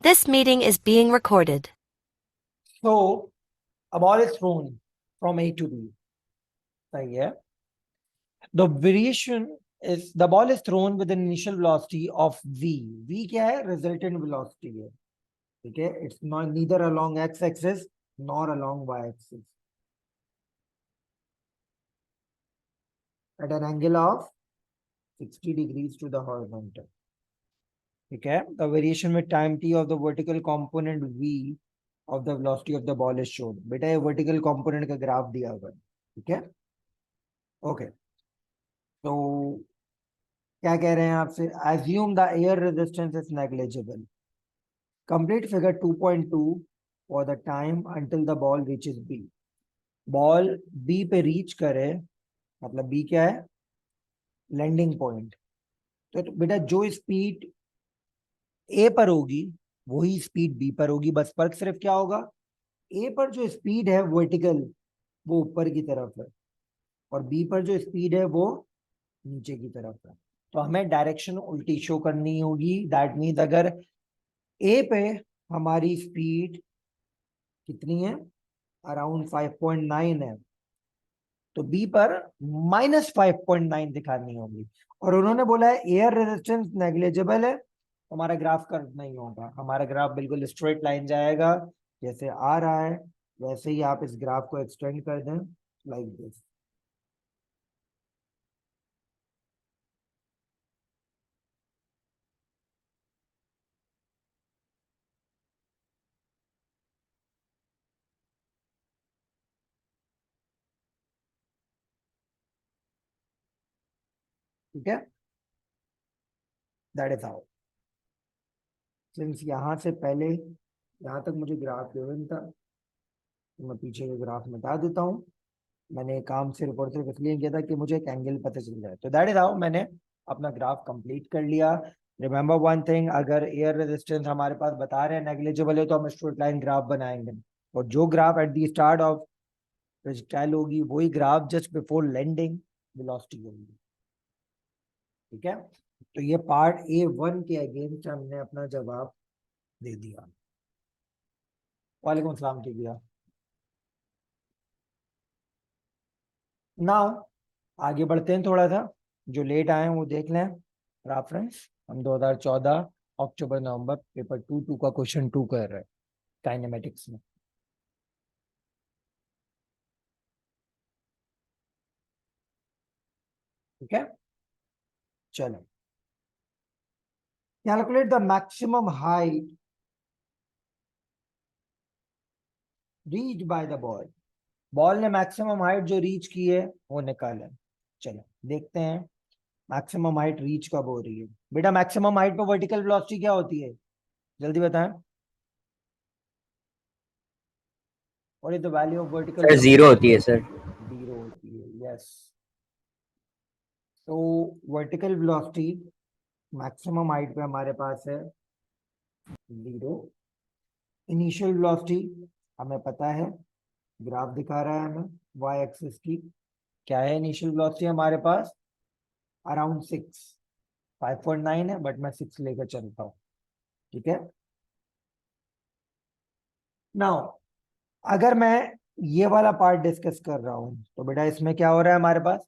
This meeting is being recorded. So a ball is thrown from A to B. सही है. The variation is the ball is thrown with an initial velocity of v. V क्या है? Resultant velocity है. ठीक है. It's not neither along x-axis nor along y-axis. At an angle of 60 degrees to the horizontal. ठीक है. The variation with time t of the vertical component v of the velocity of the ball is shown. बेटा ये vertical component का graph दिया हुआ है. ठीक है. Okay. तो क्या कह रहे हैं आपसे? Assume the air resistance is negligible. Complete figure 2.2 for the time until the ball reaches B. Ball B पे रीच करे, मतलब B क्या है? Landing point. तो बेटा जो स्पीड A पर होगी वही स्पीड B पर होगी. बस फर्क सिर्फ क्या होगा? A पर जो स्पीड है वर्टिकल वो ऊपर की तरफ है और B पर जो स्पीड है वो नीचे की तरफ है. तो हमें डायरेक्शन उल्टी शो करनी होगी. दैट मीन्स अगर ए पे हमारी स्पीड कितनी है? अराउंड 5.9 है, तो बी पर -5.9 दिखानी होगी. और उन्होंने बोला है एयर रेजिस्टेंस नेग्लिजिबल है. हमारा ग्राफ कर्व नहीं होगा. हमारा ग्राफ बिल्कुल स्ट्रेट लाइन जाएगा. जैसे आ रहा है वैसे ही आप इस ग्राफ को एक्सटेंड कर दें लाइक दिस. ठीक है. That is how. सिंस यहां से पहले यहां तक मुझे ग्राफ गिवन था तो मैं पीछे के ग्राफ मिटा देता हूँ. मैंने काम सिर्फ और सिर्फ इसलिए किया था कि मुझे एक एंगल पता चल जाए. तो दैट इज हाउ मैंने अपना ग्राफ कंप्लीट कर लिया. रिमेंबर वन थिंग, अगर एयर रेजिस्टेंस हमारे पास बता रहे हैं नेग्लिजिबल है तो हम स्ट्रेट लाइन ग्राफ बनाएंगे. और जो graph at the start of projectile होगी वही graph just before landing velocity होगी. ठीक है. तो ये पार्ट A1 के अगेंस्ट हमने अपना जवाब दे दिया. वालेकुम सलाम. ठीक है. नाउ आगे बढ़ते हैं थोड़ा सा. जो लेट आए हैं वो देख लें रेफरेंस. हम 2014 अक्टूबर नवंबर पेपर 2 का क्वेश्चन 2 कर रहे हैं काइनेमेटिक्स में. ठीक है. चलो. Calculate the maximum height reach by the ball. Ball ने मैक्सिमम हाइट जो रीच की है वो निकालें. चलो देखते हैं मैक्सिमम हाइट रीच कब हो रही है. बेटा मैक्सिमम हाइट पर वर्टिकल वेलोसिटी क्या होती है? जल्दी बताएं. और ये the value of vertical sir zero होती है सर. जीरो होती है. यस. तो वर्टिकल वेलोसिटी मैक्सिमम हाइट पे हमारे पास है 0. इनिशियल वेलोसिटी हमें पता है, ग्राफ दिखा रहा है हमें वाई एक्सिस की. क्या है इनिशियल वेलोसिटी हमारे पास? अराउंड 6. 5.9 है बट मैं 6 लेकर चलता हूँ. ठीक है. नाउ अगर मैं ये वाला पार्ट डिस्कस कर रहा हूं तो बेटा इसमें क्या हो रहा है हमारे पास?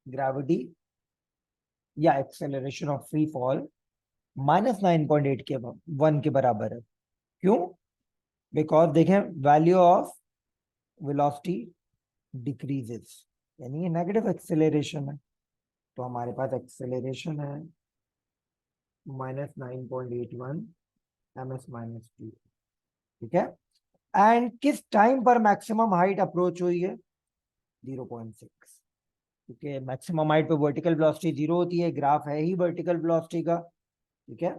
ग्रेविटी या एक्सेलरेशन ऑफ फ्री फॉल -9.8 के 1 के बराबर है. क्यों? बिकॉज देखें वैल्यू ऑफ वेलोसिटी डिक्रीजेस, यानी ये नेगेटिव एक्सेलरेशन है. तो हमारे पास एक्सेलरेशन है -9.81 ms-2. ठीक है. एंड किस टाइम पर मैक्सिमम हाइट अप्रोच हुई है? 0.6. क्योंकि मैक्सिमम हाइट पे वर्टिकल वेलोसिटी 0 होती है. ग्राफ है ही वर्टिकल वेलोसिटी का. ठीक है.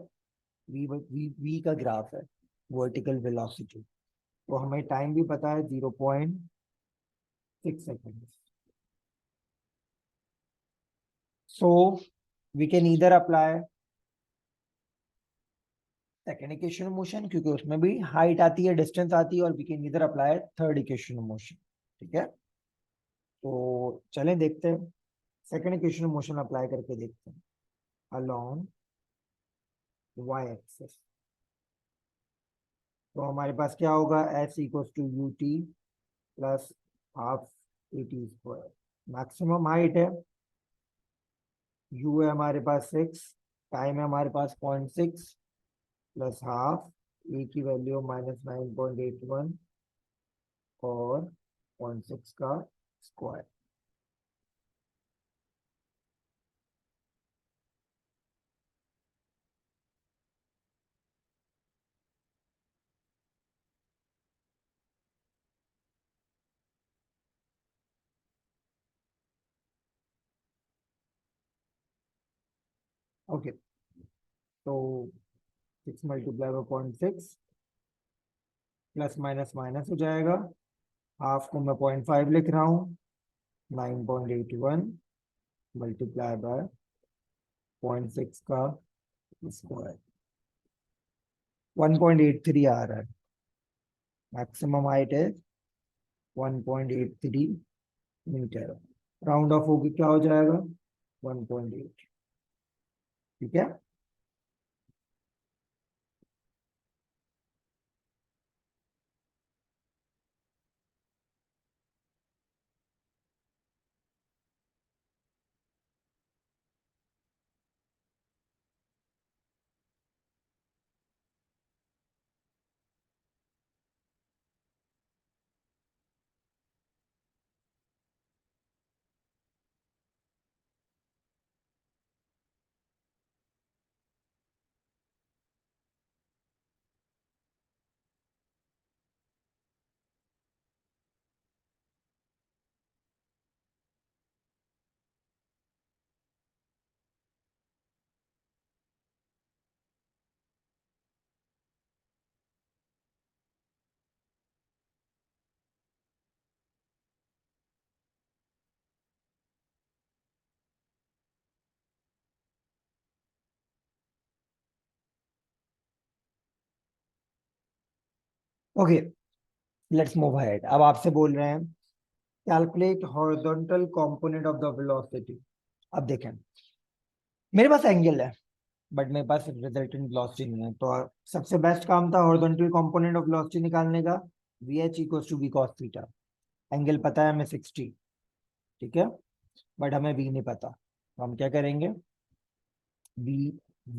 वी का ग्राफ है वर्टिकल वेलोसिटी. तो हमें टाइम भी पता है 0.6 second. So we can either apply second equation of motion क्योंकि उसमें भी हाइट आती है, डिस्टेंस आती है. और we can either apply third equation of motion. ठीक है. तो चलें देखते हैं. Second equation of motion apply करके देखते हैं. अलोंग y एक्सिस तो हमारे पास क्या होगा, s equals to u t plus half a t square. Maximum height है, यू है हमारे पास 6, टाइम है हमारे पास 0.6 प्लस हाफ, ए की वैल्यू -9.81 और 0.6 का स्क्वायर। ओके, तो 6 multiply by 0.6 plus minus minus हो जाएगा, हाफ को मैं 0.5 लिख रहा हूँ, 9.81 मल्टीप्लाई बाय 0.6 का स्क्वायर, 1.83 आ रहा है। मैक्सिमम हाइट है 1.83 मीटर, राउंड ऑफ होके क्या हो जाएगा 1.8। ठीक है, ओके, लेट्स मूव अहेड। अब आपसे बोल रहे हैं calculate horizontal component of the velocity. अब देखें, मेरे पास एंगल है बट मेरे पास रिजल्टेंट वेलोसिटी नहीं है, तो सबसे बेस्ट काम था हॉरिजॉन्टल कंपोनेंट ऑफ वेलोसिटी निकालने का, v h equals to v cos theta. Angle पता है हमें 60, ठीक है, बट हमें वी नहीं पता, तो हम क्या करेंगे, v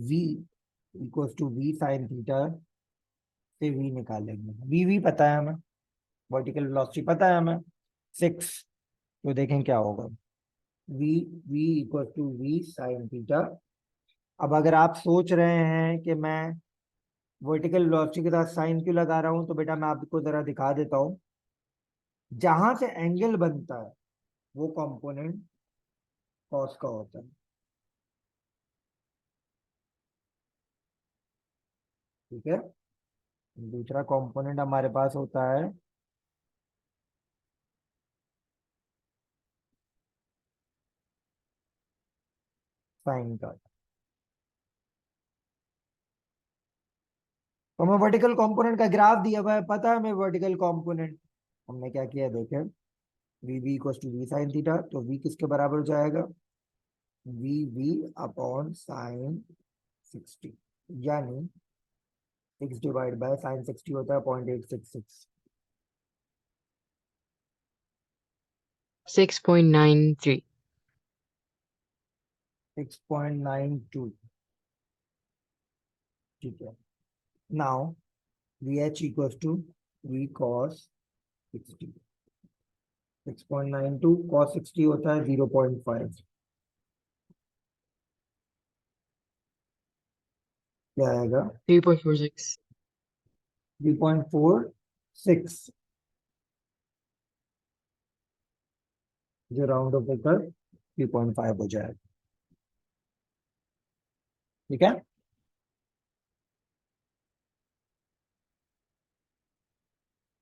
v equals to v sine theta से वी निकालेंगे। वी पता है हमें, वर्टिकल वेलोसिटी पता है हमें 6, तो देखें क्या होगा, v v equal to v sine theta. अब अगर आप सोच रहे हैं कि मैं वर्टिकल वेलोसिटी के साथ साइन क्यों लगा रहा हूं, तो बेटा मैं आपको जरा दिखा देता हूं। जहां से एंगल बनता है वो कंपोनेंट कॉस का होता है, ठीक है। दूसरा कंपोनेंट हमारे पास होता है साइन का। तो हमें वर्टिकल कंपोनेंट का ग्राफ दिया हुआ है, पता है हमें वर्टिकल कंपोनेंट। हमने क्या किया देखें, v v equal to v sine theta, तो वी किसके बराबर हो जाएगा, वी वी अपॉन साइन 60, यानी 6 डिवाइड बाय साइन 60 होता है 0.866। 6.93. 6.92, ठीक है। Now v h equal to v cos 60, 6.92 cos 60 होता है 0.5, क्या आएगा 3.46. 3.46, जो राउंड ऑफ होकर 3.5 हो जाएगा, ठीक है।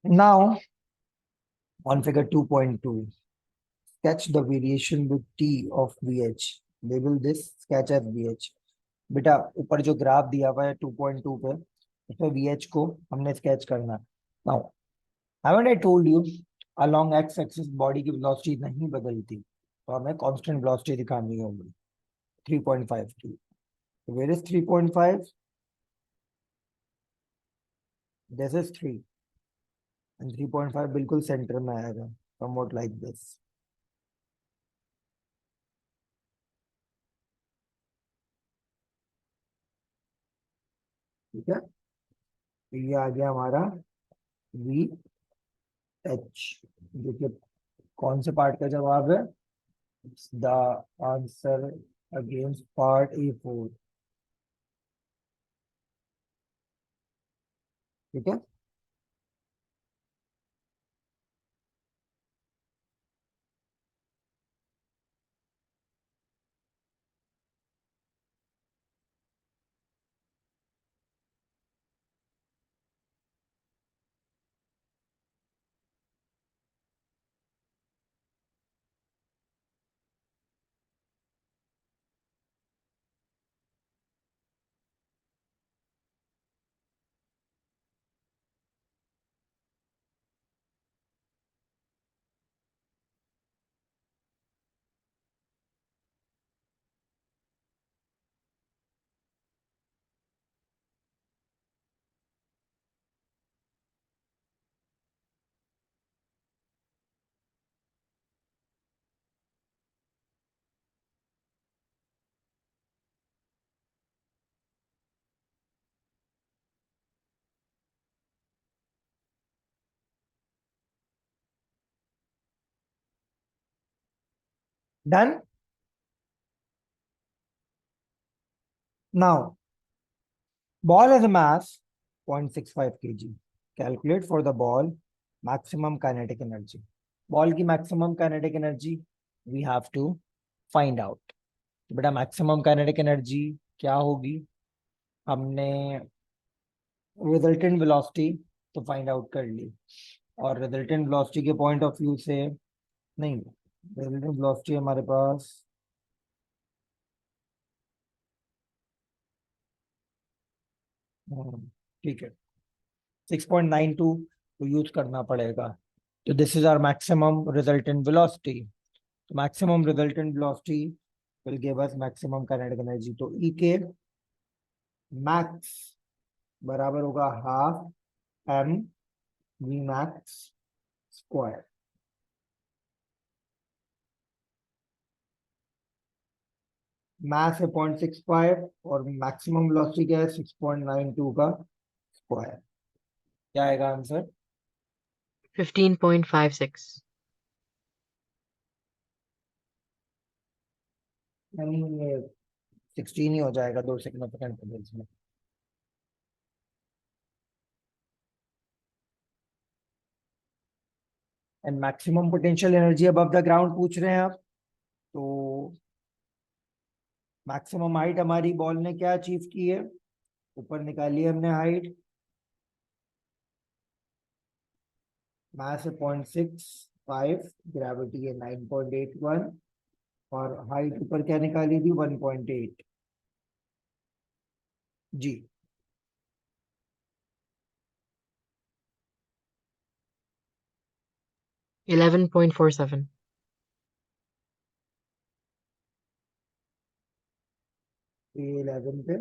Now on figure 2.2, sketch the variation with t of vh, label this sketch as vh। बेटा ऊपर जो ग्राफ दिया हुआ है 2.2 पे, उसमें vh को हमने स्केच करना है। Now haven't I told you along x axis body की वेलोसिटी नहीं बदलती, तो हमें कांस्टेंट वेलोसिटी दिखानी होगी 3.5 की। Where is 3.5, this is 3 and 3.5 बिल्कुल सेंटर में आएगा, somewhat लाइक दिस। ठीक है, तो ये आ गया हमारा वी एच, जो कि कौन से पार्ट का जवाब है? The answer against part A4। ठीक है, done. Now ball has a mass 0.65 kg. Calculate for the ball maximum kinetic energy. Ball की maximum kinetic energy we have to find out. बेटा मैक्सिमम काइनेटिक एनर्जी क्या होगी? हमने resultant velocity तो find out कर ली, और रिजल्टेंट वेलोसिटी के पॉइंट ऑफ व्यू से नहीं, रिजल्टेंट वेलोसिटी हमारे पास ठीक है 6.92 तो यूज करना पड़ेगा। तो this is our maximum resultant velocity. तो maximum resultant velocity will give us maximum kinetic energy. तो ई के मैक्स बराबर होगा half M we max square. मैथ है 0.65 और मैक्सिमम वेलोसिटी क्या है? 6.92 का स्क्वायर। क्या आएगा आंसर? 15.56. नहीं, ये 16 ही हो जाएगा, 2 सिग्निफिकेंट फिगर्स में। And maximum potential energy above the ground पूछ रहे हैं आप। तो मैक्सिमम हाइट हमारी बॉल ने क्या अचीव की है? ऊपर निकाली है हमने हाइट, मास है 0.65, ग्रेविटी है 9.81, और हाइट ऊपर क्या निकाली थी? 1.8। जी, 11.47. 11 पे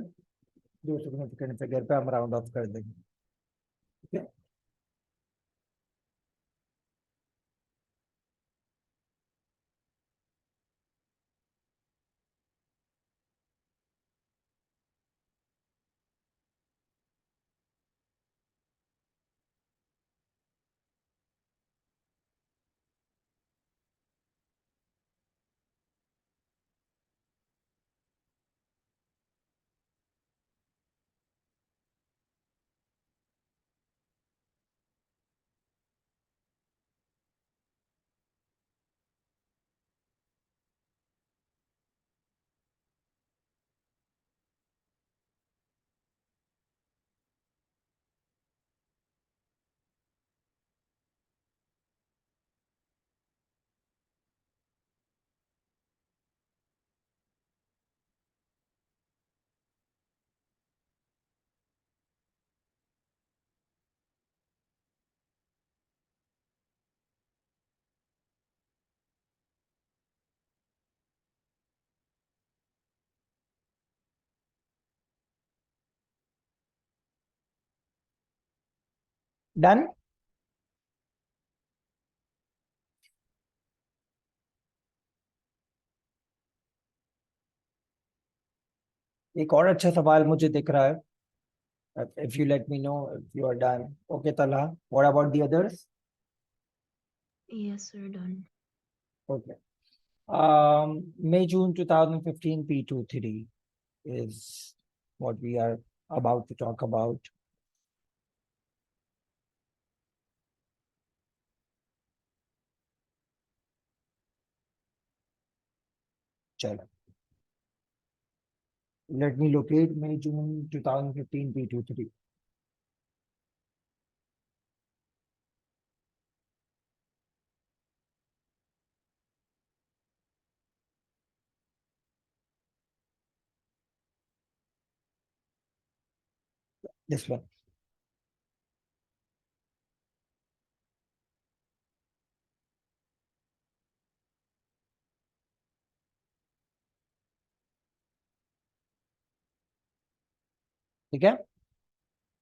2 सिग्निफिकेंट फिगर पे हम राउंड ऑफ कर देंगे। ठीक है, डन। एक और अच्छा सवाल मुझे दिख रहा है. If you let me know if you are done. Okay, Talha. What about the others? Yes, sir, done. Okay. May June 2015 P23 is what we are about to talk about. Chalo. Let me locate May June 2015 P23. This one. ठीक है,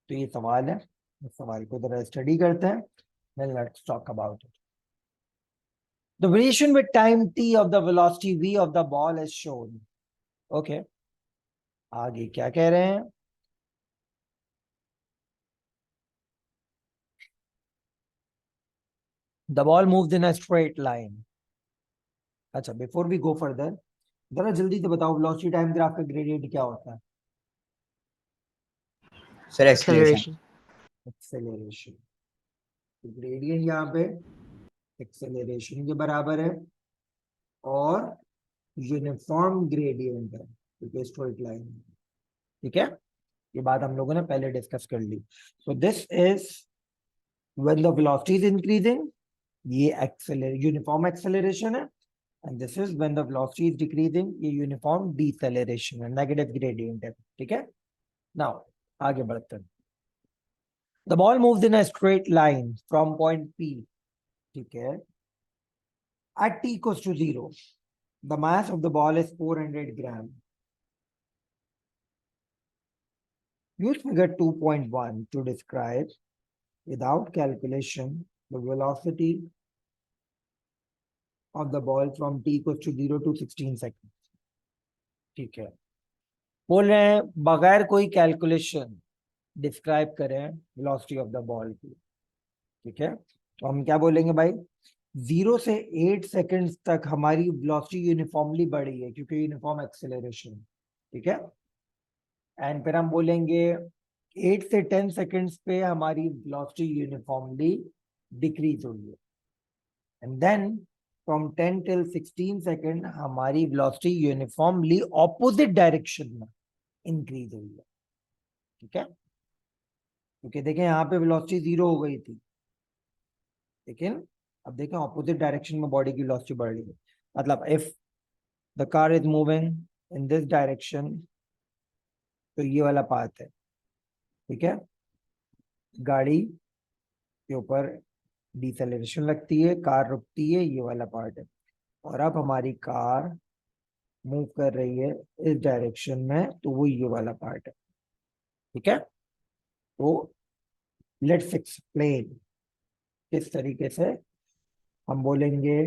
तो ये सवाल है. इस सवाल को जरा स्टडी करते हैं. Then let's talk about it. The variation with time t of the velocity v of the ball is shown. Okay. आगे क्या कह रहे हैं? The ball moves in a straight line. अच्छा, before we go further, जरा जल्दी से बताओ velocity time graph का gradient क्या होता है? Sir acceleration. Acceleration. Acceleration. Gradient यहाँ पे एक्सेलरेशन के बराबर है और यूनिफॉर्म ग्रेडियंट है क्योंकि स्ट्रेट लाइन है. ठीक है, ये बात हम लोगों ने पहले डिस्कस कर ली. So this is when the velocity is increasing, ये यूनिफॉर्म एक्सेलरेशन है. And this is when the velocity is decreasing, ये यूनिफॉर्म डिसेलरेशन है, नेगेटिव ग्रेडियंट है. ठीक है, नाउ आगे बढ़ते हैं. The ball moves in a straight line from point P. ठीक है, at t equals to 0. The mass of the ball is 400 gram. Use figure 2.1 to describe, without calculation, the velocity of the ball from t equals to 0 to 16 seconds. ठीक है, बोल रहे हैं बगैर कोई calculation describe करें वेलोसिटी ऑफ द बॉल की. ठीक है, तो हम क्या बोलेंगे भाई, 0 से 8 सेकंड्स तक हमारी वेलोसिटी यूनिफॉर्मली बढ़ी है क्योंकि यूनिफॉर्म एक्सेलरेशन. ठीक है, एंड फिर हम बोलेंगे 8 से 10 सेकंड्स पे हमारी वेलोसिटी यूनिफॉर्मली डिक्रीज हुई है. And then from 10 till 16 second हमारी वेलोसिटी यूनिफॉर्मली ऑपोजिट डायरेक्शन में इंक्रीज हुई है. ठीक है, क्योंकि देखें यहाँ पे वेलोसिटी 0 हो गई थी, लेकिन अब देखें ऑपोजिट डायरेक्शन में बॉडी की वेलोसिटी बढ़ रही है. मतलब if the car is moving in this direction, तो ये वाला पाथ है. ठीक है, गाड़ी के ऊपर डिसेलरेशन लगती है, कार रुकती है, ये वाला पार्ट है. और अब हमारी कार मूव कर रही है इस डायरेक्शन में, तो वो ये वाला पार्ट है. ठीक है, तो लेट्स एक्सप्लेन किस तरीके से हम बोलेंगे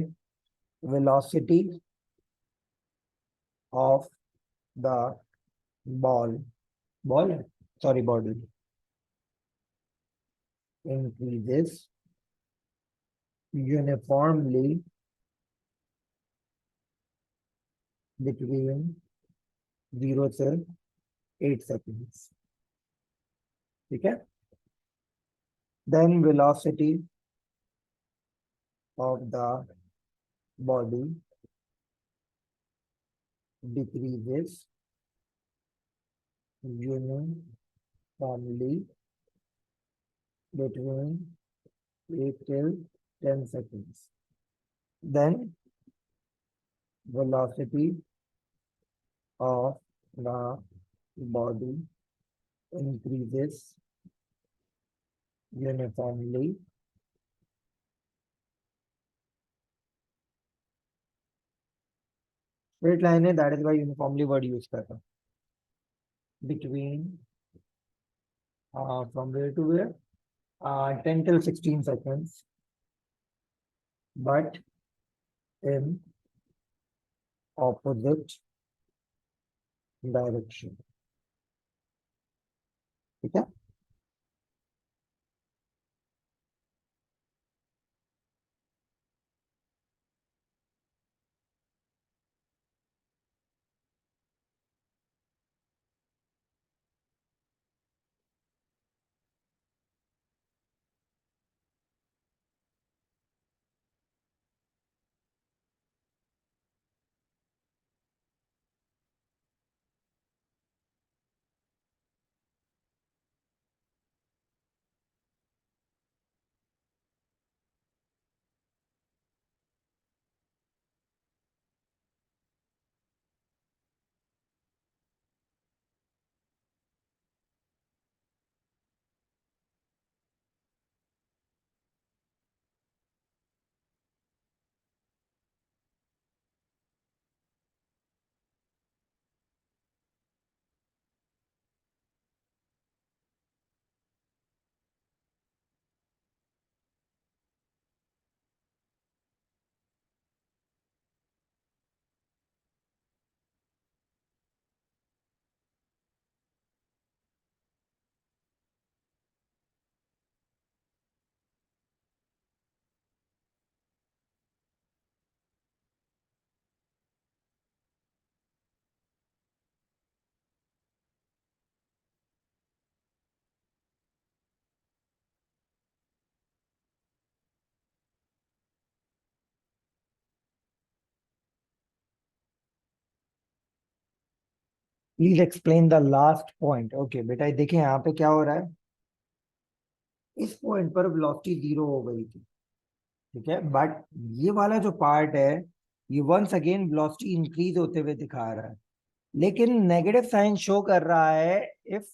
velocity of the ball sorry body increases uniformly between 0 से 8 seconds. ठीक है, then velocity of the body decreases uniformly between 8 till 10 seconds. Then velocity of the body increases uniformly straight line है, that is why uniformly word use कर रहा हूं. Between from where to where, 10 till 16 seconds, but in opposite direction. ठीक है. Please explain the last point. Okay बेटा, देखिए यहाँ पे क्या हो रहा है. इस पॉइंट पर वेलोसिटी जीरो हो गई थी. ठीक है, बट ये वाला जो पार्ट है, ये वंस अगेन वेलोसिटी इंक्रीज होते हुए दिखा रहा है. लेकिन नेगेटिव साइन शो कर रहा है if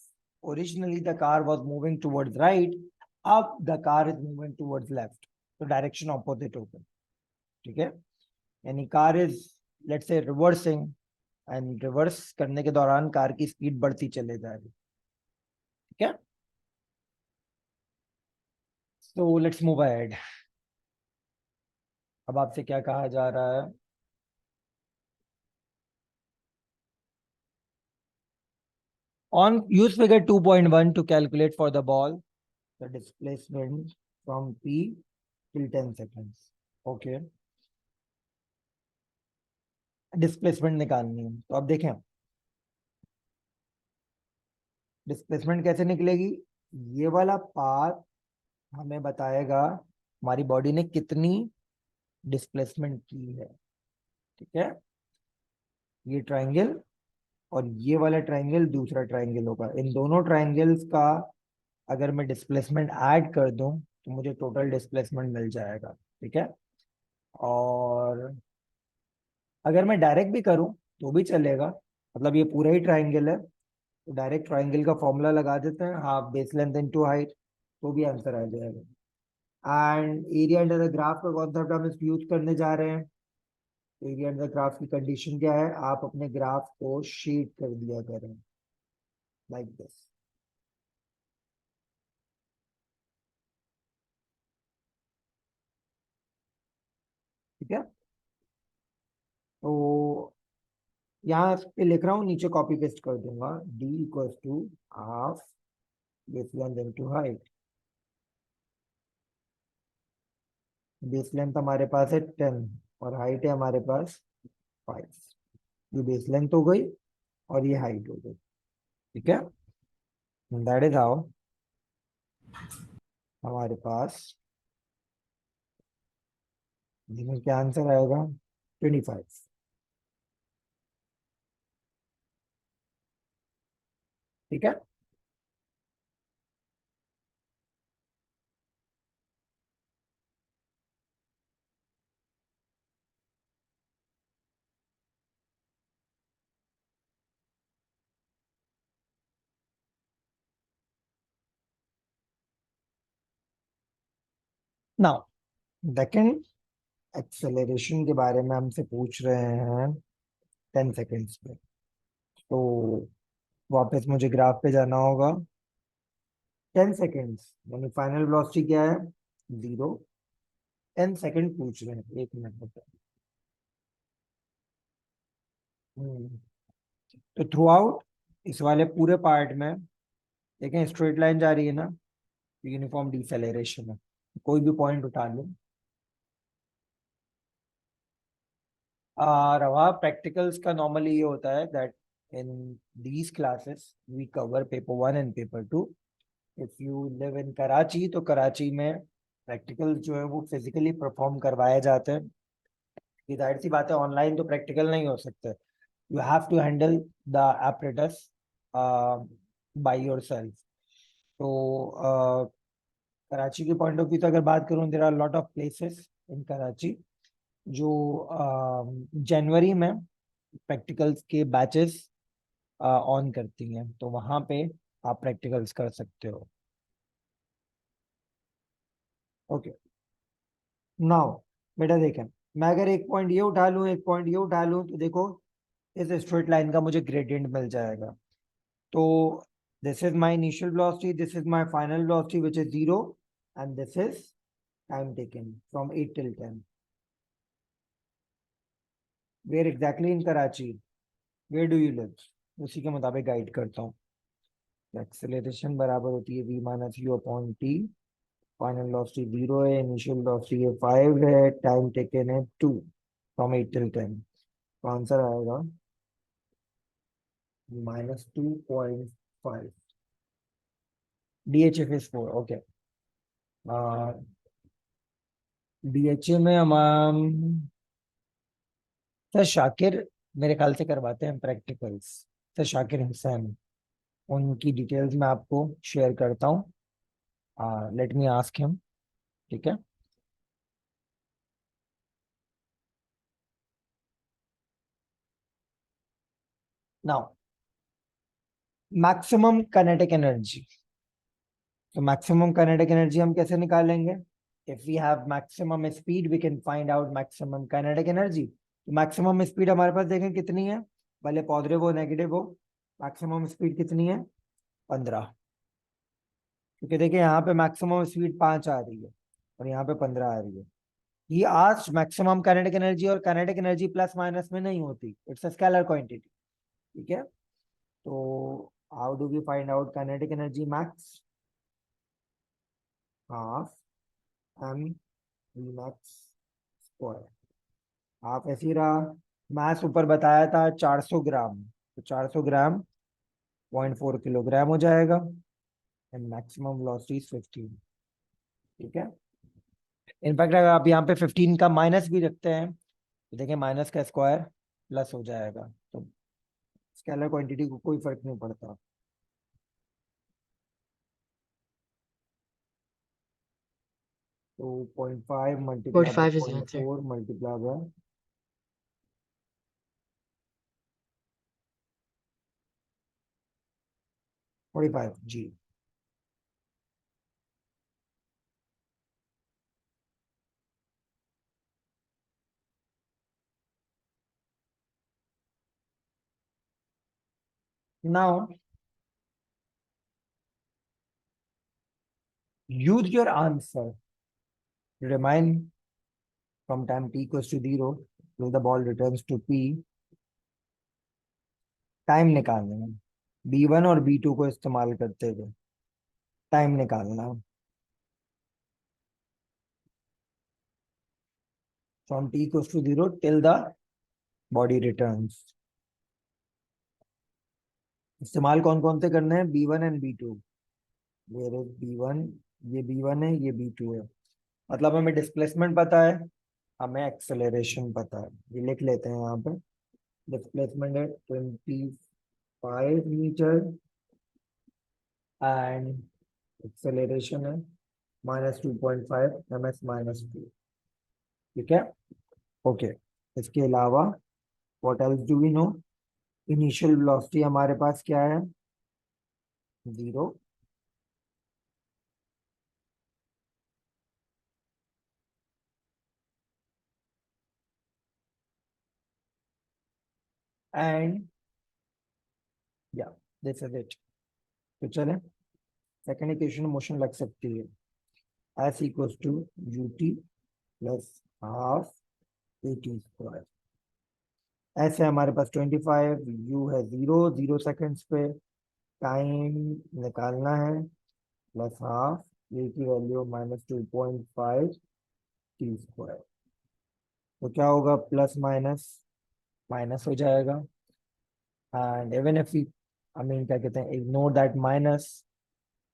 originally the car was moving towards right, अब the car is moving towards left, तो डायरेक्शन ऑपोजिट होगा. ठीक है, यानी car is, let's say, reversing, and reverse करने के दौरान कार की स्पीड बढ़ती चले जा रही. ठीक है, सो लेट्स मूव अहेड. अब आपसे क्या कहा जा रहा है. On use figure 2.1 to calculate for the ball the displacement from P till 10 seconds. Okay. Displacement निकालनी है, तो अब देखें डिस्प्लेसमेंट कैसे निकलेगी. ये वाला पाथ हमें बताएगा हमारी बॉडी ने कितनी डिस्प्लेसमेंट की है. ठीक है, ये ट्राइंगल और ये वाला ट्राइंगल दूसरा ट्राइंगल होगा. इन दोनों ट्राइंगल्स का अगर मैं डिस्प्लेसमेंट ऐड कर दूं तो मुझे टोटल डिस्प्लेसमेंट मिल जाएगा. ठीक है, और अगर मैं डायरेक्ट भी करूं तो भी चलेगा. मतलब ये पूरा ही ट्राइंगल है, तो डायरेक्ट ट्राइंगल का फॉर्मूला लगा देते हैं, half base length into height, तो भी आंसर आ जाएगा. And area under the graph का कॉन्सेप्ट हम इस यूज करने जा रहे हैं. एरिया अंडर द ग्राफ की कंडीशन क्या है, आप अपने ग्राफ को शेड कर दिया करें लाइक दिस. ठीक है, तो यहाँ पे लिख रहा हूँ, नीचे कॉपी पेस्ट कर दूंगा. D equals to half base length into height. Base length हमारे पास है 10 और हाइट है हमारे पास 5. ये बेस लेंथ हो गई और ये हाइट हो गई. ठीक है, दैट इज हाउ हमारे पास इसमें क्या आंसर आएगा, 25. ठीक है, नाउ सेकंड एक्सेलरेशन के बारे में हमसे पूछ रहे हैं 10 सेकेंड्स पे. तो वापस मुझे ग्राफ पे जाना होगा. 10 सेकेंड्स, यानी फाइनल वेलोसिटी क्या है? 0। 10 सेकेंड पूछ रहे हैं, 1 मिनट होता है। तो थ्रू आउट इस वाले पूरे पार्ट में देखें स्ट्रेट लाइन जा रही है ना, यूनिफॉर्म डिसेलेरेशन है। कोई भी पॉइंट उठा लो। रवा प्रैक्टिकल्स का नॉर्मली ये होता है that in these classes we cover paper 1 and paper 2। If you live in Karachi तो कराची में प्रैक्टिकल जो है वो फिजिकली परफॉर्म करवाए जाते हैं। ये जाहिर सी बात है, ऑनलाइन तो प्रैक्टिकल नहीं हो सकते। You have to handle the apparatus by yourself. तो कराची के पॉइंट ऑफ व्यू से अगर बात करूं, there are lot of places in Karachi जो जनवरी में प्रैक्टिकल्स के बैचेस ऑन करती हैं, तो वहां पे आप प्रैक्टिकल्स कर सकते हो। ओके, नाउ बेटा देखें, मैं अगर एक पॉइंट ये उठा लूं, एक पॉइंट ये उठा लूं, तो देखो इस स्ट्रेट लाइन का मुझे ग्रेडियंट मिल जाएगा। तो this is my initial velocity, this is my final velocity which is 0, and this is time taken from 8 till 10। Where exactly in Karachi? Where do you live? उसी के मुताबिक गाइड करता हूँ। एक्सेलरेशन बराबर होती है v minus you upon T. Final velocity 0 है, initial velocity है 5 है, टाइम टेकन है 2 फ्रॉम 8 till 10। तो आंसर आएगा -2.5। DHF is 4। ओके, DHA में हम सर शाकिर मेरे ख्याल से करवाते हैं प्रैक्टिकल्स। सर शाकिर हुसैन, उनकी डिटेल्स मैं आपको शेयर करता हूँ। Let me ask him. ठीक है। Now maximum kinetic energy. तो मैक्सिमम काइनेटिक एनर्जी हम कैसे निकालेंगे? If we have maximum speed we can find out maximum kinetic energy. तो मैक्सिमम स्पीड हमारे पास देखें कितनी है, भले पॉजिटिव हो नेगेटिव हो। मैक्सिमम स्पीड कितनी है? 15। क्योंकि देखिए यहाँ पे मैक्सिमम स्पीड 5 आ रही है और यहाँ पे 15 आ रही है। ये आज मैक्सिमम काइनेटिक एनर्जी, और काइनेटिक एनर्जी प्लस माइनस में नहीं होती, इट्स अ स्केलर क्वांटिटी। ठीक है। तो how do we find out kinetic energy max? Half M we max square. Half ऐसे ही रहा। मास ऊपर बताया था 400 ग्राम, तो 400 ग्राम 0.4 किलोग्राम हो जाएगा। And maximum velocity 15। ठीक है। इनफैक्ट अगर आप यहाँ पे 15 का माइनस भी रखते हैं तो देखिए माइनस का स्क्वायर प्लस हो जाएगा, तो स्केलर क्वांटिटी को कोई फर्क नहीं पड़ता। तो 0.5 multiply by 45 is the point answer. Four multiply by 45 जी। Now use your answer to remind from time t equals to 0 till the ball returns to p। Time निकालना है, B1 और B2 को इस्तेमाल करते हुए टाइम निकालना from t equals to 0 till the body returns। इस्तेमाल कौन कौन से करने हैं? B1 and B2। Where is B1? ये B1 है, ये B2 है। मतलब हमें डिस्प्लेसमेंट पता है, हमें एक्सेलरेशन पता है। ये लिख लेते हैं यहाँ पे। डिस्प्लेसमेंट है 25 मीटर एंड एक्सेलरेशन है -2.5 ms-2। ठीक है। ओके, इसके अलावा what else do we know? Initial velocity हमारे पास क्या है? 0। एंड या दिस इज इट। तो चलें सेकेंड इक्वेशन मोशन लग सकती है, S equals to u t plus half a t square. S है हमारे पास 25, यू है 0 सेकेंड्स पे, टाइम निकालना है, प्लस हाफ ए की वैल्यू -2.5 टी स्क्वायर। तो क्या होगा, प्लस माइनस माइनस हो जाएगा, and even if we, I mean क्या कहते हैं, ignore that minus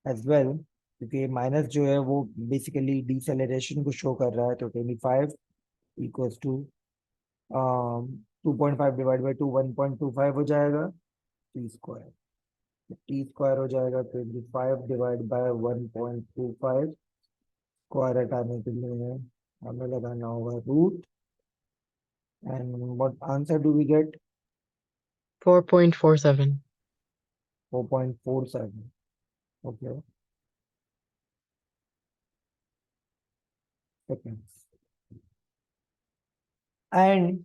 as well, क्योंकि माइनस जो है वो बेसिकली डिसेलेरेशन को शो कर रहा है। तो 25 इक्वल्स टू 2.5 डिवाइड बाई 2 1.25 हो जाएगा टी स्क्वायर। टी स्क्वायर हो जाएगा 25 डिवाइड बाय 1.25, स्क्वायर हटाने के लिए हमें लगाना होगा root, and what answer do we get? 4.47. 4.47। Okay, seconds. And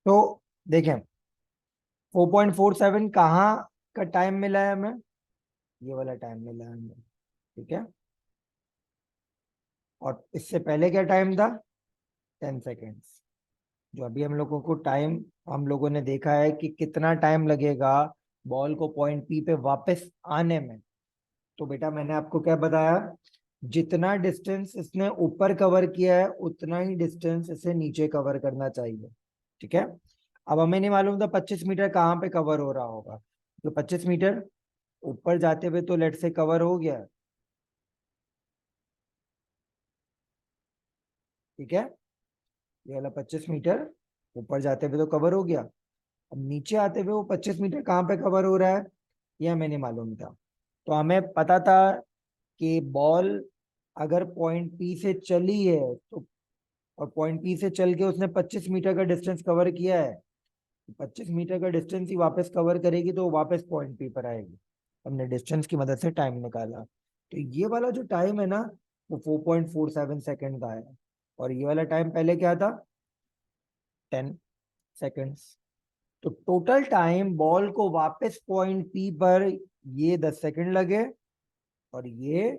तो देखें, 4.47 कहाँ का टाइम मिला है हमें? ये वाला टाइम मिला है हमें, ठीक है। और इससे पहले क्या टाइम था? 10 सेकेंड्स। जो अभी हम लोगों को टाइम, हम लोगों ने देखा है कि कितना टाइम लगेगा बॉल को पॉइंट पी पे वापस आने में। तो बेटा मैंने आपको क्या बताया, जितना डिस्टेंस इसने ऊपर कवर किया है उतना ही डिस्टेंस इसे नीचे कवर करना चाहिए, ठीक है। अब हमें नहीं मालूम था 25 मीटर कहाँ पे कवर हो रहा होगा, तो 25 मीटर ऊपर जाते हुए तो लेट से कवर हो गया, ठीक है। ये वाला 25 मीटर ऊपर जाते हुए तो कवर हो गया। अब नीचे आते हुए वो 25 मीटर कहाँ पे कवर हो रहा है, ये हमें नहीं मालूम था। तो हमें पता था कि बॉल अगर पॉइंट पी से चली है तो, और पॉइंट पी से चल के उसने 25 मीटर का डिस्टेंस कवर किया है, 25 मीटर का डिस्टेंस ही वापस कवर करेगी तो वो वापस पॉइंट पी पर आएगी। हमने डिस्टेंस की मदद से टाइम निकाला, तो ये वाला जो टाइम है ना वो 4.47 सेकेंड का है, और ये वाला टाइम पहले क्या था? 10 सेकेंड्स। तो टोटल टाइम बॉल को वापस पॉइंट पी पर ये 10 सेकेंड लगे, और ये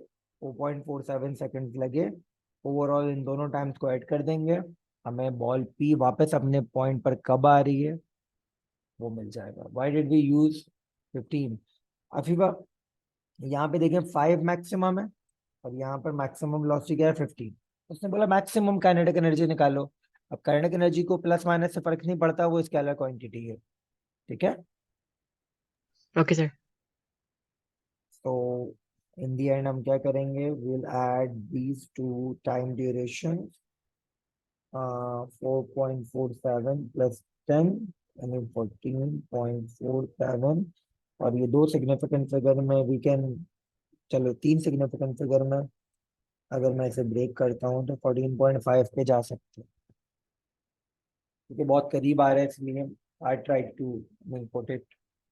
4.47 सेकेंड लगे। ओवरऑल इन दोनों टाइम्स को ऐड कर देंगे, हमें बॉल पी वापस अपने पॉइंट पर कब आ रही है वो मिल जाएगा। Why did we use 15? Afifa, यहाँ पे देखें 5 मैक्सिमम है, और यहाँ पर मैक्सिमम वेलोसिटी क्या है? 15। उसने बोला मैक्सिमम काइनेटिक एनर्जी निकालो। अब काइनेटिक एनर्जी को प्लस माइनस से फर्क नहीं पड़ता, वो स्केलर क्वांटिटी है, ठीक है। Okay, sir. तो इन दी एंड हम क्या करेंगे, will add these two time duration, 4.47 plus 10 यानी 14.47। और ये दो सिग्निफिकेंट फिगर में वी कैन, चलो तीन सिग्निफिकेंट फिगर में अगर मैं इसे ब्रेक करता हूँ तो 14.5 पे जा सकते हैं, क्योंकि बहुत करीब आ रहा है, इसलिए I try to put it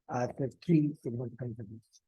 as three significant figures.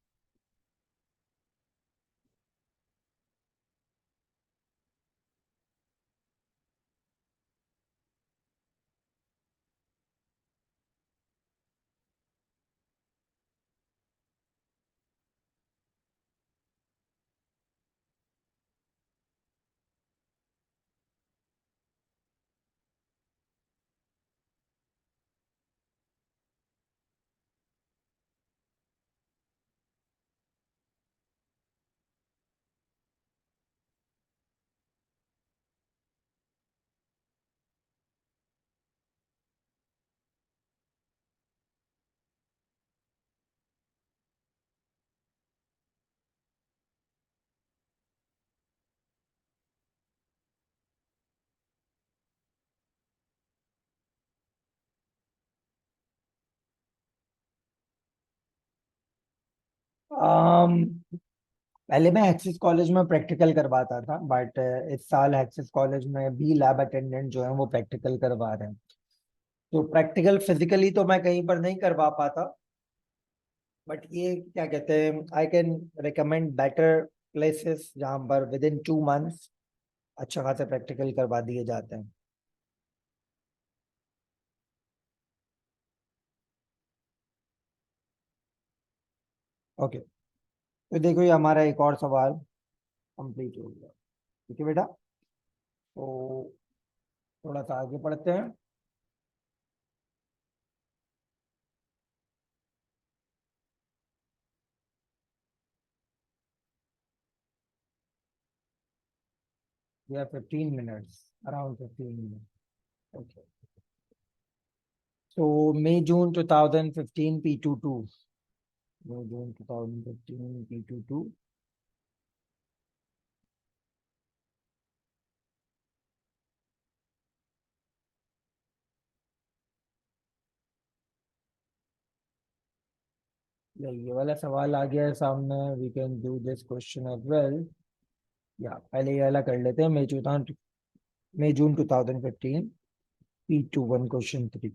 पहले मैं एक्सिस कॉलेज में प्रैक्टिकल करवाता था, बट इस साल एक्सिस कॉलेज में भी लैब अटेंडेंट जो है वो प्रैक्टिकल करवा रहे हैं। तो प्रैक्टिकल फिजिकली तो मैं कहीं पर नहीं करवा पाता, बट ये क्या कहते हैं, I can recommend better places जहाँ पर विद इन 2 मंथ्स अच्छा खासा प्रैक्टिकल करवा दिए जाते हैं। ओके, तो देखो ये हमारा एक और सवाल कंप्लीट हो गया। ठीक है बेटा, तो थोड़ा सा आगे पढ़ते हैं। We have 15 minutes, around 15 minutes. Okay. So May, June 2015 P22. May, June 2015 P22. ये वाला सवाल आ गया है सामने। We can do this question as well. या पहले ये वाला कर लेते हैं। May, June 2015 P21 question 3.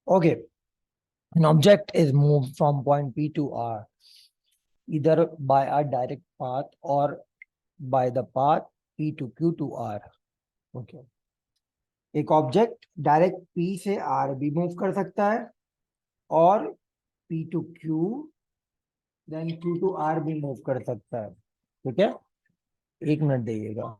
Okay, an object is moved from point P to R either by a direct path or by the path P to Q to R. Okay. एक object direct P से R भी move कर सकता है और P to Q then Q to R भी move कर सकता है। ठीक है, 1 मिनट देइएगा।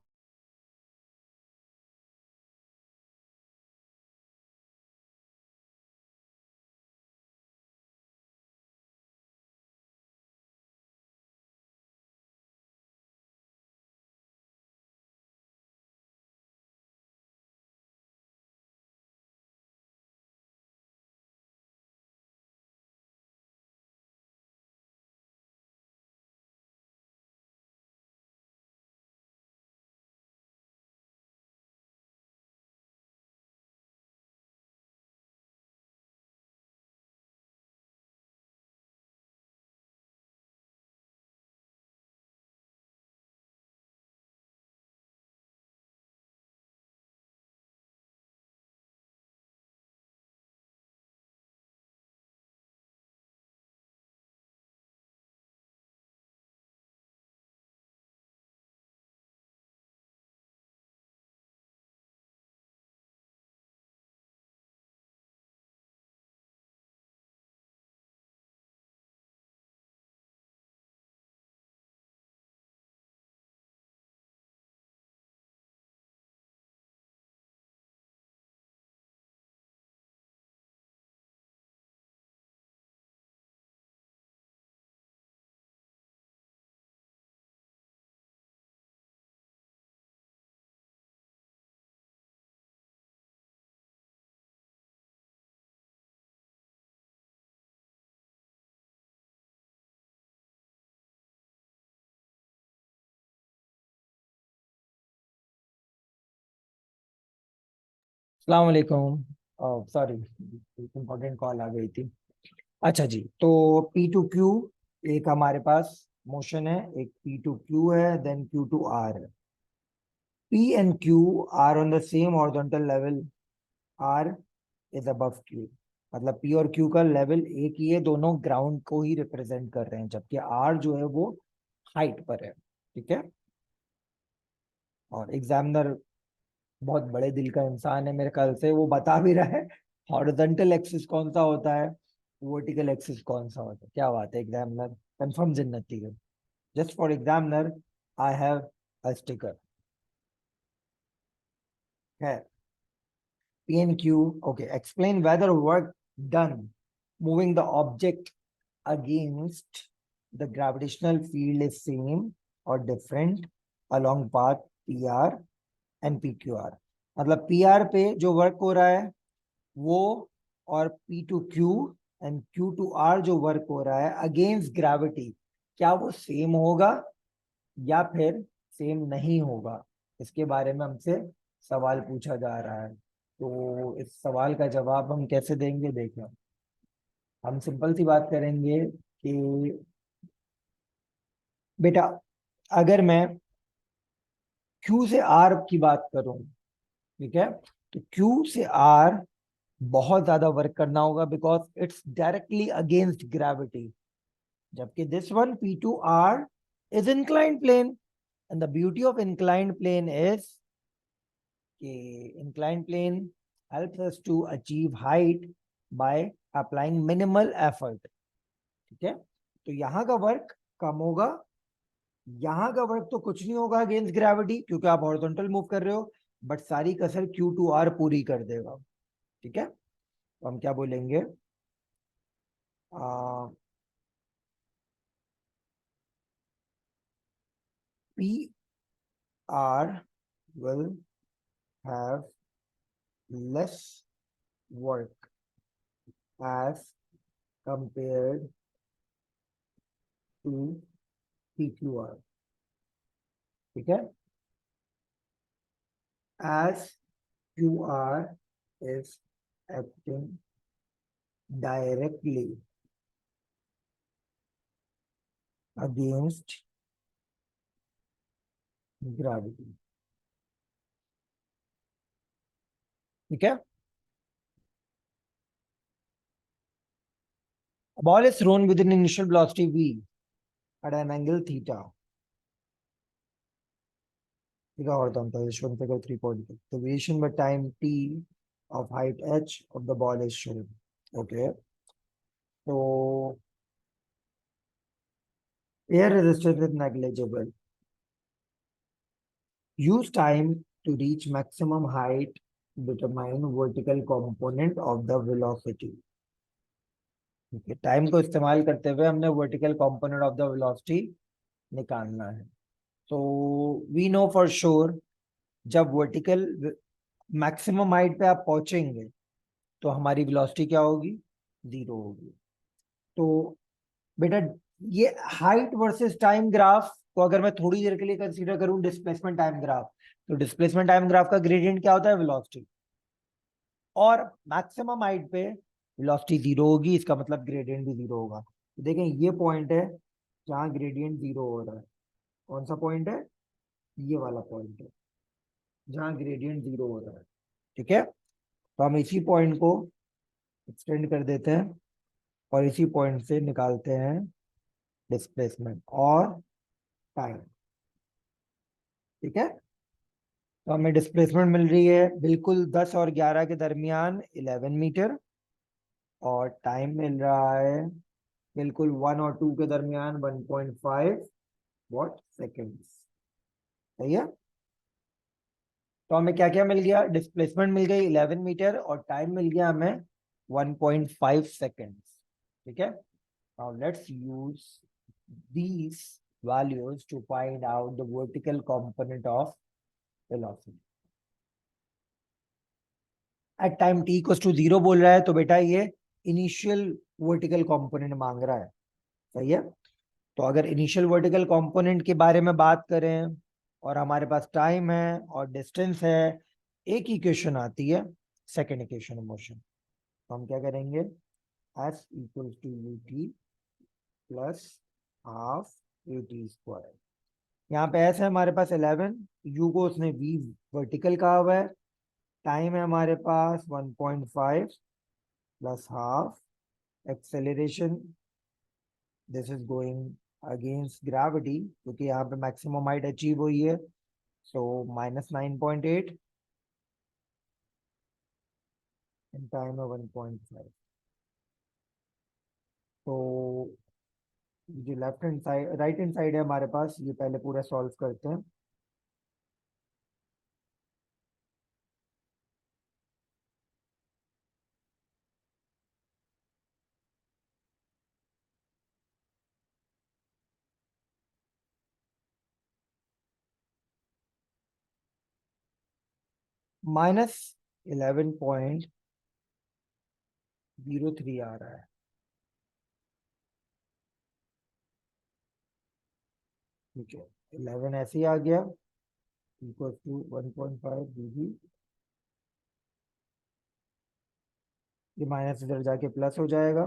अस्सलाम वालेकुम। सॉरी, इम्पोर्टेंट कॉल आ गई थी। अच्छा जी, तो P टू Q एक हमारे पास मोशन है, एक P टू Q है, देन Q टू R है। P and Q are on the same horizontal level. R is above Q, मतलब P और Q का लेवल एक ही है, दोनों ग्राउंड को ही रिप्रेजेंट कर रहे हैं, जबकि R जो है वो हाइट पर है। ठीक है, और एग्जामिनर बहुत बड़े दिल का इंसान है मेरे ख्याल से, वो बता भी रहा है हॉरिजॉन्टल एक्सिस कौन सा होता है, वर्टिकल एक्सिस कौन सा होता है। क्या बात है एग्जामिनर, कंफर्म जिन्नती है। Just for examiner I have a sticker है। P and Q. Okay. Explain whether work done moving the object against the gravitational field is same or different along path PR and PQR. मतलब PR पे जो work हो रहा है वो, और P to Q and Q to R जो work हो रहा है अगेंस्ट ग्रेविटी, क्या वो सेम होगा या फिर सेम नहीं होगा, इसके बारे में हमसे सवाल पूछा जा रहा है। तो इस सवाल का जवाब हम कैसे देंगे, देखें। हम सिंपल सी बात करेंगे कि बेटा अगर मैं Q से R की बात करूं, ठीक है, तो Q से R बहुत ज्यादा वर्क करना होगा because it's directly against gravity, जबकि this one P2R is inclined plane, and the beauty of inclined plane is inclined plane helps us to achieve height by applying minimal effort। ठीक है, तो यहाँ का वर्क कम होगा, यहाँ का वर्क तो कुछ नहीं होगा अगेंस्ट ग्रेविटी क्योंकि आप हॉरिजॉन्टल मूव कर रहे हो, बट सारी कसर Q2R पूरी कर देगा। ठीक है, तो हम क्या बोलेंगे, PR will have less work as compared to PQR। ठीक है, as QR is acting directly against gravity। ठीक है, a ball is thrown with an initial velocity v at an angle theta। horizontal is shown figure 3.2। The variation by time t of height h of the ball is shown। Okay, so air resistance is negligible। Use time to reach maximum height, determine vertical component of the velocity। Time को इस्तेमाल करते हुए हमने vertical component of the velocity निकालना है। तो we know for sure जब vertical maximum height पे आप पहुंचेंगे तो हमारी वेलोसिटी क्या होगी, 0 होगी। तो बेटा ये हाइट वर्सेस टाइम ग्राफ को अगर मैं थोड़ी देर के लिए कंसीडर करूं डिस्प्लेसमेंट टाइम ग्राफ, तो डिस्प्लेसमेंट टाइम ग्राफ का ग्रेडियंट क्या होता है, वेलोसिटी, और मैक्सिमम हाइट पे वेलोसिटी 0 होगी, इसका मतलब ग्रेडियंट भी 0 होगा। तो देखें ये पॉइंट है जहां ग्रेडियंट 0 हो रहा है, कौन सा पॉइंट है, ये वाला पॉइंट है जहां ग्रेडियंट 0 हो रहा है। ठीक है, तो हम इसी पॉइंट को एक्सटेंड कर देते हैं और इसी पॉइंट से निकालते हैं डिस्प्लेसमेंट और टाइम। ठीक है, तो हमें डिस्प्लेसमेंट मिल रही है बिल्कुल 10 और 11 के दरमियान 11 मीटर, और टाइम मिल रहा है बिल्कुल 1 और 2 के दरमियान 1.5 वॉट सेकेंड्स। सही है, तो हमें क्या क्या मिल गया, डिस्प्लेसमेंट मिल गई 11 मीटर और टाइम मिल गया हमें 1.5 सेकेंड्स। ठीक है, now let's use these values to find out the vertical component of velocity। at time t equals to 0 बोल रहा है तो बेटा ये इनिशियल वर्टिकल कंपोनेंट मांग रहा है। सही है, तो अगर इनिशियल वर्टिकल कंपोनेंट के बारे में बात करें और हमारे पास टाइम है और डिस्टेंस है, एक इक्वेशन आती है सेकंड इक्वेशन ऑफ मोशन। तो हम क्या करेंगे, s equals to ut plus half at square. यहाँ पे s है हमारे पास 11, u को उसने v वर्टिकल कहा हुआ है, टाइम है हमारे पास 1.5 plus half, acceleration this is going against gravity क्योंकि यहाँ पे मैक्सिमम हाइट अचीव हुई है, सो -9.8 एंड टाइम है 1.5। तो जो left hand side right hand side है हमारे पास, ये पहले पूरा सॉल्व करते हैं। -11.03 आ रहा है। ठीक है, 11 ऐसे ही आ गया, इक्वल टू 1.5 dB। ये माइनस इधर जाके प्लस हो जाएगा।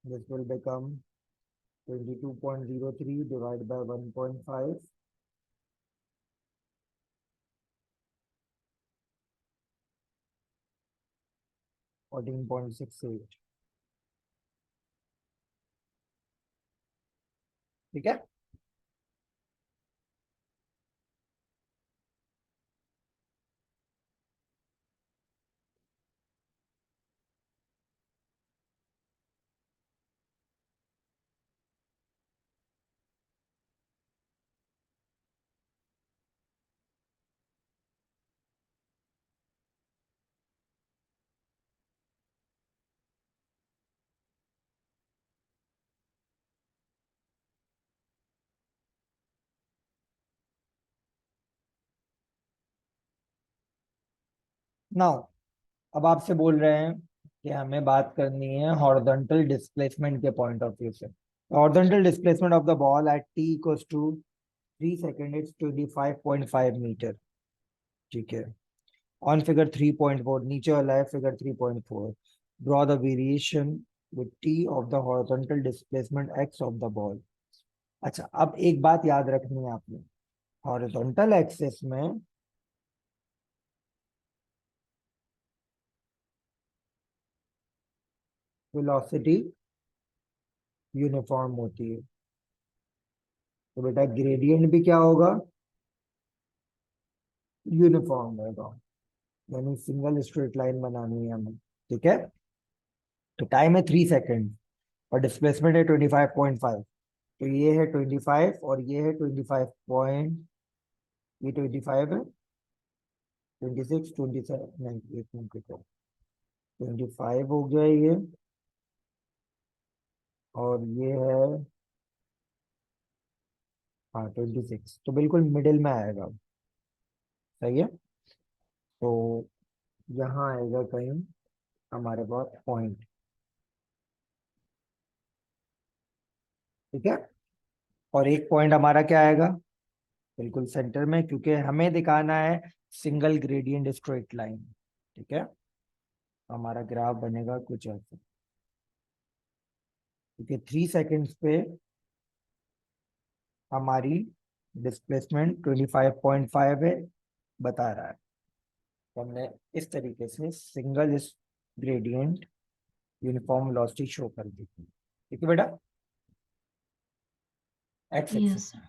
This will become 22.03 divide by 1.5, 14.68। ठीक है, नाउ अब आपसे बोल रहे हैं कि हमें बात करनी है हॉरिजॉन्टल डिस्प्लेसमेंट के पॉइंट ऑफ व्यू से। Horizontal displacement of the ball at t equals to 3 second is 25.5 metre. ठीक है, ऑन फिगर 3.4, नीचे वाला है figure 3.4। Draw the variation with t of the horizontal displacement x of the ball. अच्छा, अब एक बात याद रखनी है आपने, हॉरिजॉन्टल एक्सिस में वेलोसिटी यूनिफॉर्म होती है, तो बेटा ग्रेडियंट भी क्या होगा, यूनिफॉर्म होगा। यानी सिंगल स्ट्रेट लाइन बनानी है हमें। ठीक है, तो टाइम है 3 सेकेंड और डिस्प्लेसमेंट है 25.5। तो ये है 25 और ये है 25 पॉइंट, ये 25 है, 26, 27, नहीं, एक मिनट रुको, 25 हो गया ये, और ये है, हाँ 26, तो बिल्कुल मिडिल में आएगा। सही है, तो यहाँ आएगा कहीं हमारे पास पॉइंट। ठीक है, और एक पॉइंट हमारा क्या आएगा, बिल्कुल सेंटर में, क्योंकि हमें दिखाना है सिंगल ग्रेडियंट स्ट्रेट लाइन। ठीक है, हमारा ग्राफ बनेगा कुछ ऐसे, क्योंकि 3 सेकेंड्स पे हमारी डिस्प्लेसमेंट 25.5 है, बता रहा है। तो हमने इस तरीके से single gradient uniform velocity show कर दी। ठीक है बेटा, x Yes, axis. sir.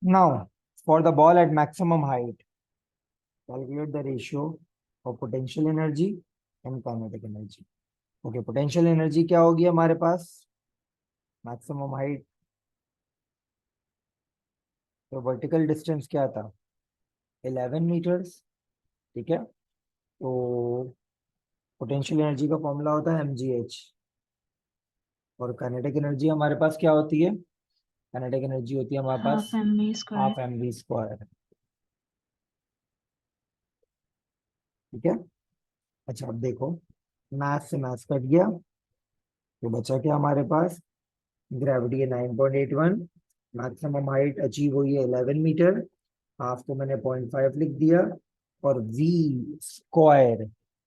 Now, for the ball at maximum height, calculate the ratio of potential energy and kinetic energy. Okay, potential energy क्या होगी हमारे पास, मैक्सिमम हाइट, तो वर्टिकल डिस्टेंस क्या था, 11 मीटर्स। ठीक है, तो पोटेंशियल एनर्जी का फॉर्मूला होता है mgh, और काइनेटिक एनर्जी हमारे पास क्या होती है, काइनेटिक एनर्जी होती है हमारे पास Half mv square. Half mv²। ठीक है, अच्छा अब देखो, मैथ से मैथ कट गया, तो बचा क्या हमारे पास, ग्रेविटी है 9.81, मैक्सिमम हाइट अचीव हुई है 11 मीटर, हाफ को मैंने 0.5 लिख दिया, और v स्क्वायर,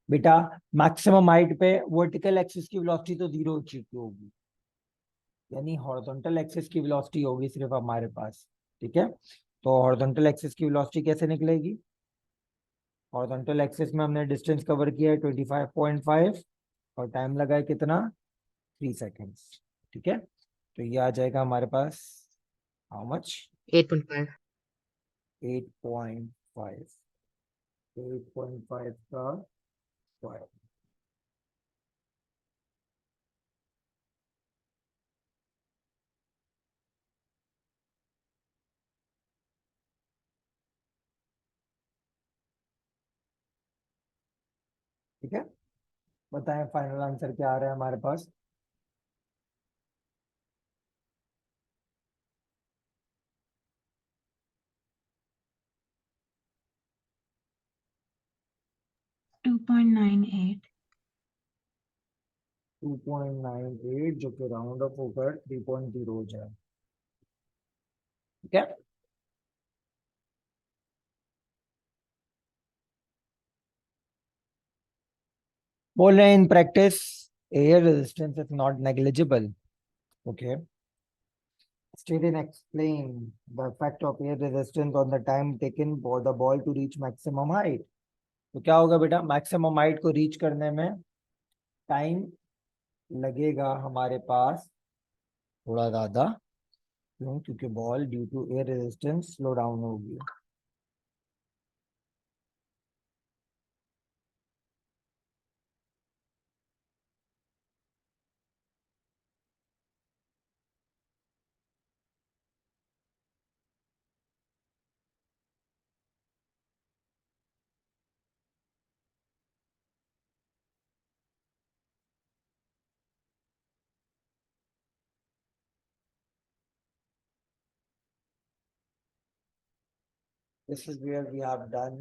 बेटा मैक्सिमम हाइट पे वर्टिकल एक्सिस की वेलोसिटी तो 0 हो चुकी होगी, यानी हॉरिजॉन्टल एक्सिस की वेलोसिटी होगी सिर्फ हमारे पास। ठीक है, तो हॉरिजॉन्टल एक्सिस की वेलोसिटी कैसे निकलेगी, हॉरिजॉन्टल एक्सिस में हमने डिस्टेंस कवर किया है 25.5 और टाइम लगा है कितना, 3 seconds. ठीक है, तो ये आ जाएगा हमारे पास हाउ मच 8.5. 8.5. 8.5 का स्क्वायर. ठीक है, बताएं फाइनल आंसर क्या आ रहा है हमारे पास. 2.98. 2.98 जो कि राउंड ऑफ होकर 3.0 हो जाए. ठीक है, बोल रहे हैं in practice air resistance is not negligible. Okay, state and explain the effect of air resistance on the time taken for the ball to reach maximum height. तो क्या होगा बेटा, मैक्सिमम हाइट को रीच करने में टाइम लगेगा हमारे पास थोड़ा ज्यादा. क्यों? क्योंकि ball due to air resistance slow down होगी. This is where we have done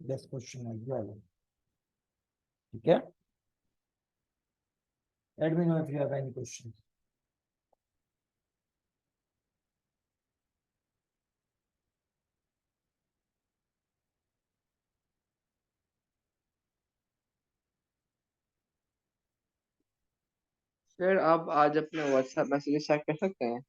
this question as well. ठीक है, let me know if you have any questions. Sir आप आज अपने व्हाट्सएप मैसेज चेक कर सकते हैं.